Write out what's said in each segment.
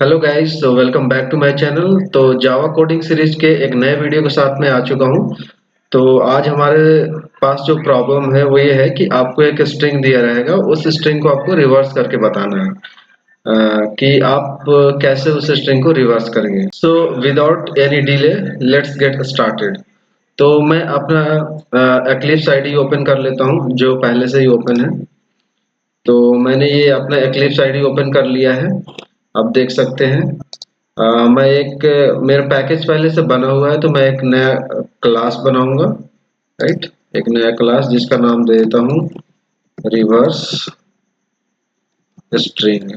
Hello guys, तो welcome back to my channel. तो Java coding series के एक नए वीडियो के साथ में आ चुका हूं। तो आज हमारे पास जो प्रॉब्लम है वो ये है कि आपको एक स्ट्रिंग दिया रहेगा, उस स्ट्रिंग को आपको रिवर्स करके बताना है। कि आप कैसे उस स्ट्रिंग को रिवर्स करेंगे। So without any delay let's get started. तो मैं अपना एक्लिप्स आईडी ओपन कर लेता हूं, जो पहले से ही ओपन है। तो मैंने ये अपना एक्लिप्स आईडी ओपन कर लिया है। आप देख सकते हैं। मैं एक मेरा पैकेज पहले से बना हुआ है, तो मैं एक नया क्लास बनाऊंगा। राइट, एक नया क्लास जिसका नाम दे देता हूँ रिवर्स स्ट्रिंग।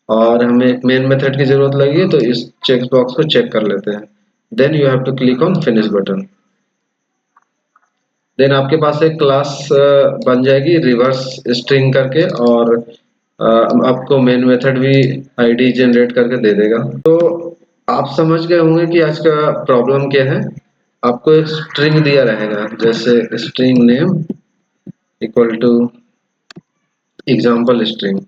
और हमें एक मेन मेथड की जरूरत लगी, तो इस चेक बॉक्स को चेक कर लेते हैं। Then you have to click on finish button. Then आपके पास एक क्लास बन जाएगी रिवर्स स्ट्रिंग करके, और आपको मेन मेथड भी आईडी जनरेट करके दे देगा। तो आप समझ गए होंगे कि आज का प्रॉब्लम क्या है। आपको एक स्ट्रिंग दिया रहेगा, जैसे string name equal to example string.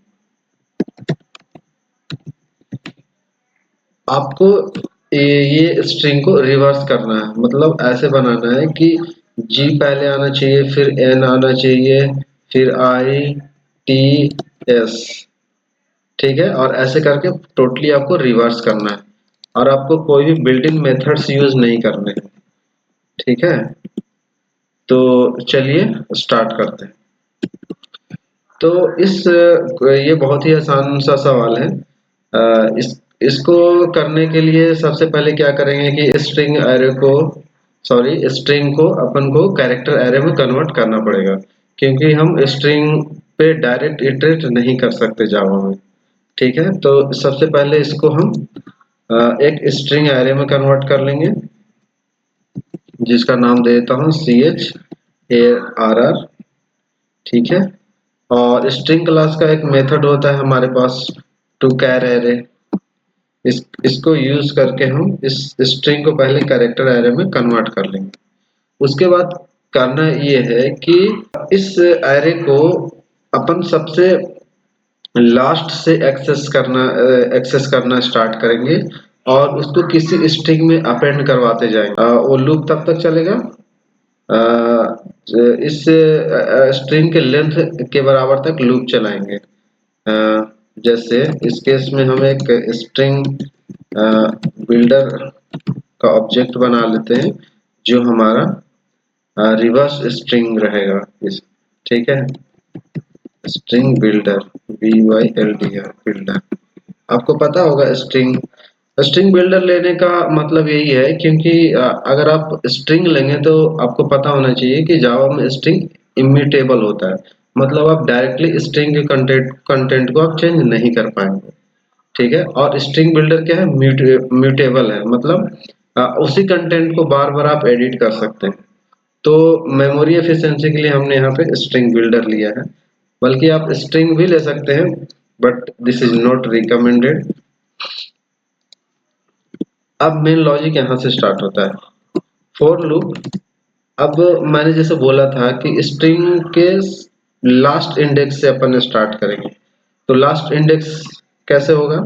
आपको ये स्ट्रिंग को रिवर्स करना है, मतलब ऐसे बनाना है कि जी पहले आना चाहिए, फिर एन आना चाहिए, फिर आई टी एस। ठीक है, और ऐसे करके टोटली आपको रिवर्स करना है, और आपको कोई भी बिल्ट इन मेथड्स यूज नहीं करने हैं। ठीक है, तो चलिए स्टार्ट करते हैं। तो ये बहुत ही आसान सा सवाल है। इसको करने के लिए सबसे पहले क्या करेंगे कि स्ट्रिंग को अपन को कैरेक्टर एरे में कन्वर्ट करना पड़ेगा, क्योंकि हम स्ट्रिंग पे डायरेक्ट इटरेट नहीं कर सकते जावा में। ठीक है, तो सबसे पहले इसको हम एक स्ट्रिंग एरे में कन्वर्ट कर लेंगे, जिसका नाम दे देता हूँ CHARR। ठीक है, और स्ट्रिंग क्लास का एक मेथड होता है हमारे पास, टू कैर एरे। इसको यूज करके हम इस स्ट्रिंग को पहले कैरेक्टर एरे में कन्वर्ट कर लेंगे। उसके बाद करना ये है कि इस एरे को अपन सबसे लास्ट से एक्सेस करना स्टार्ट करेंगे, और उसको किसी स्ट्रिंग में अपेंड करवाते जाएंगे। वो लूप तब तक चलेगा इस स्ट्रिंग के लेंथ के बराबर तक लूप चलाएंगे। जैसे इस केस में हम एक स्ट्रिंग बिल्डर का ऑब्जेक्ट बना लेते हैं, जो हमारा रिवर्स स्ट्रिंग रहेगा इस। ठीक है, स्ट्रिंग बिल्डर, BYLDR बिल्डर। आपको पता होगा स्ट्रिंग स्ट्रिंग बिल्डर लेने का मतलब यही है, क्योंकि अगर आप स्ट्रिंग लेंगे तो आपको पता होना चाहिए कि जावा में स्ट्रिंग इम्यूटेबल होता है। मतलब आप डायरेक्टली स्ट्रिंग के कंटेंट को आप चेंज नहीं कर पाएंगे। ठीक है, और स्ट्रिंग बिल्डर क्या है, म्यूटेबल है, मतलब उसी कंटेंट को बार बार आप एडिट कर सकते हैं। तो मेमोरी एफिशिएंसी के लिए हमने यहाँ पे स्ट्रिंग बिल्डर लिया है। बल्कि आप स्ट्रिंग भी ले सकते हैं, but this is not recommended. अब मेन लॉजिक यहाँ से स्टार्ट होता है, फॉर लूप। अब मैंने जैसे बोला था कि स्ट्रिंग के लास्ट इंडेक्स से अपन स्टार्ट करेंगे। तो लास्ट इंडेक्स कैसे होगा,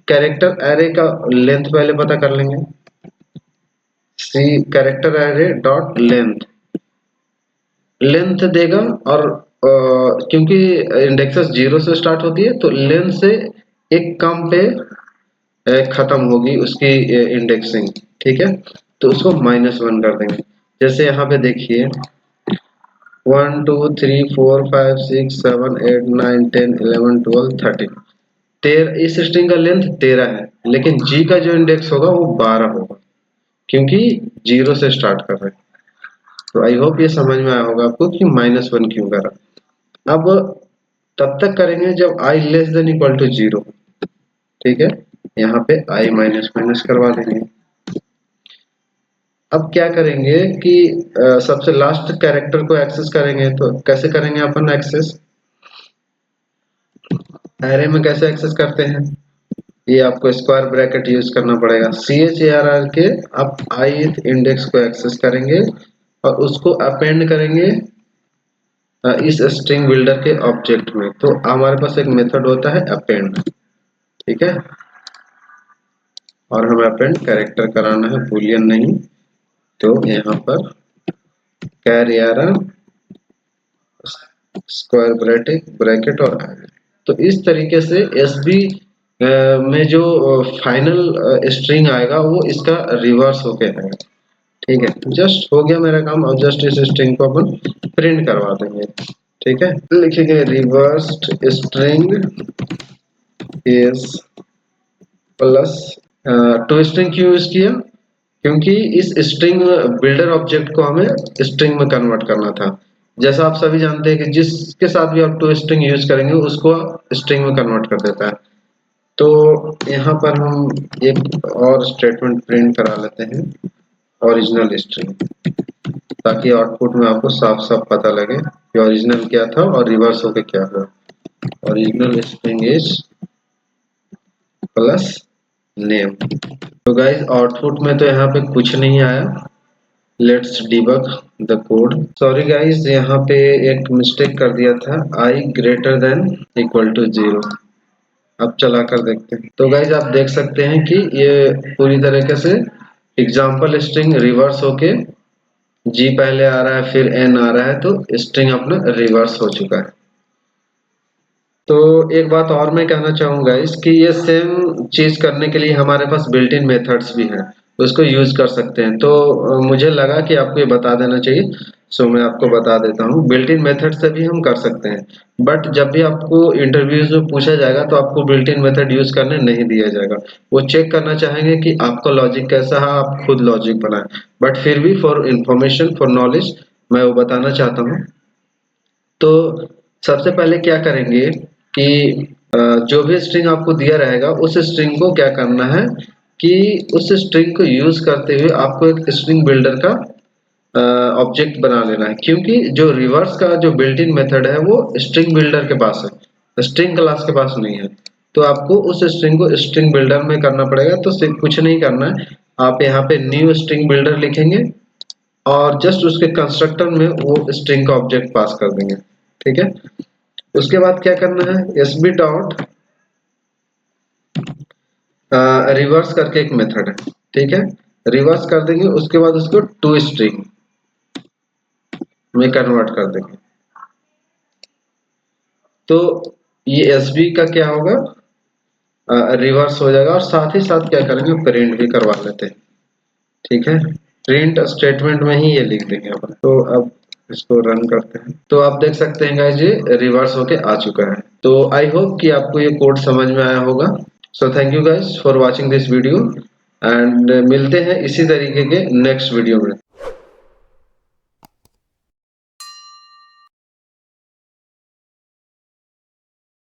कैरेक्टर एरे का लेंथ पहले पता कर लेंगे। C character array dot length, length देगा। और क्योंकि इंडेक्सेस 0 से स्टार्ट होती है, तो लेंथ से एक कम पे खत्म होगी उसकी इंडेक्सिंग। ठीक है, तो उसको -1 कर देंगे। जैसे यहाँ पे देखिए 1 2 3 4 5 6 7 8 9 10 11 12 13। इस स्ट्रिंग का लेंथ 13 है, लेकिन जी का जो इंडेक्स होगा वो 12 होगा, क्योंकि 0 से स्टार्ट कर रहे हैं। तो आई होप ये समझ में आया होगा आपको कि -1 क्यों करा। अब तब तक करेंगे जब i less than equal to 0। ठीक है, यहाँ पे i माइनस माइनस करवा देंगे। अब क्या करेंगे कि सबसे लास्ट कैरेक्टर को एक्सेस करेंगे। तो कैसे करेंगे अपन एक्सेस, एरे में कैसे एक्सेस करते हैं, ये आपको स्क्वायर ब्रैकेट यूज करना पड़ेगा। CHARR के आप ith इंडेक्स को एक्सेस करेंगे, और उसको अपेंड करेंगे इस स्ट्रिंग बिल्डर के ऑब्जेक्ट में। तो हमारे पास एक मेथड होता है अपेंड, ठीक है, और हमें अपेंड कैरेक्टर कराना है, बूलियन नहीं। तो यहाँ पर कैर स्क्वायर ब्रैकेट और ऐड। तो इस तरीके से एसबी में जो फाइनल स्ट्रिंग आएगा वो इसका रिवर्स होके आएगा, ठीक है। जस्ट हो गया मेरा काम। अब जस्ट इस स्ट्रिंग को अपन प्रिंट करवा देंगे, ठीक है। लिखेंगे reversed string is plus. To string क्यों यूज किया? क्योंकि इस स्ट्रिंग बिल्डर ऑब्जेक्ट को हमें स्ट्रिंग में कन्वर्ट करना था। जैसा आप सभी जानते हैं कि जिसके साथ भी आप टू स्ट्रिंग यूज करेंगे उसको स्ट्रिंग में कन्वर्ट कर देता है। तो यहाँ पर हम एक और स्टेटमेंट प्रिंट करा लेते हैं, ओरिजिनल स्ट्रिंग, ताकि आउटपुट में आपको साफ साफ पता लगे कि ओरिजिनल क्या था और रिवर्स होके क्या हुआ। Original string is plus name. तो गाइस आउटपुट में तो यहाँ पे कुछ नहीं आया। Let's debug the code. Sorry guys, यहाँ पे एक मिस्टेक कर दिया था, i greater than equal to 0। अब चला कर देखते हैं। तो गाइस आप देख सकते हैं कि ये पूरी तरीके से एग्जाम्पल स्ट्रिंग रिवर्स होके g पहले आ रहा है, फिर n आ रहा है, तो स्ट्रिंग अपना रिवर्स हो चुका है। तो एक बात और मैं कहना चाहूंगा कि ये सेम चीज करने के लिए हमारे पास बिल्ट इन मेथड्स भी हैं, उसको यूज कर सकते हैं। तो मुझे लगा कि आपको ये बता देना चाहिए, सो मैं आपको बता देता हूँ। बिल्ट इन मेथड से भी हम कर सकते हैं, बट जब भी आपको इंटरव्यूज में पूछा जाएगा तो आपको बिल्ट इन मेथड यूज करने नहीं दिया जाएगा। वो चेक करना चाहेंगे कि आपका लॉजिक कैसा है, आप खुद लॉजिक बनाए। बट फिर भी फॉर इंफॉर्मेशन, फॉर नॉलेज, मैं वो बताना चाहता हूँ। तो सबसे पहले क्या करेंगे कि जो भी स्ट्रिंग आपको दिया रहेगा उस स्ट्रिंग को क्या करना है कि उस स्ट्रिंग को यूज करते हुए आपको एक स्ट्रिंग बिल्डर का ऑब्जेक्ट बना लेना है। क्योंकि जो रिवर्स का जो बिल्ट इन मेथड है वो स्ट्रिंग बिल्डर के पास है, स्ट्रिंग क्लास के पास नहीं है। तो आपको उस स्ट्रिंग को स्ट्रिंग बिल्डर में करना पड़ेगा। तो सिर्फ कुछ नहीं करना है, आप यहाँ पे न्यू स्ट्रिंग बिल्डर लिखेंगे और जस्ट उसके कंस्ट्रक्टर में वो स्ट्रिंग का ऑब्जेक्ट पास कर देंगे, ठीक है। उसके बाद क्या करना है, एस बी डॉट रिवर्स करके एक मेथड है, ठीक है। रिवर्स कर देंगे, उसके बाद उसको टू स्ट्रिंग में कन्वर्ट कर देंगे। तो ये एस बी का क्या होगा, रिवर्स हो जाएगा। और साथ ही साथ क्या करेंगे, प्रिंट भी करवा लेते हैं, ठीक है। प्रिंट स्टेटमेंट में ही ये लिख देंगे अपन। तो अब इसको रन करते हैं। तो आप देख सकते हैं गाइस ये रिवर्स होके आ चुका है। तो आई होप कि आपको ये कोड समझ में आया होगा। So thank you guys for watching this video, and मिलते हैं इसी तरीके के नेक्स्ट वीडियो में।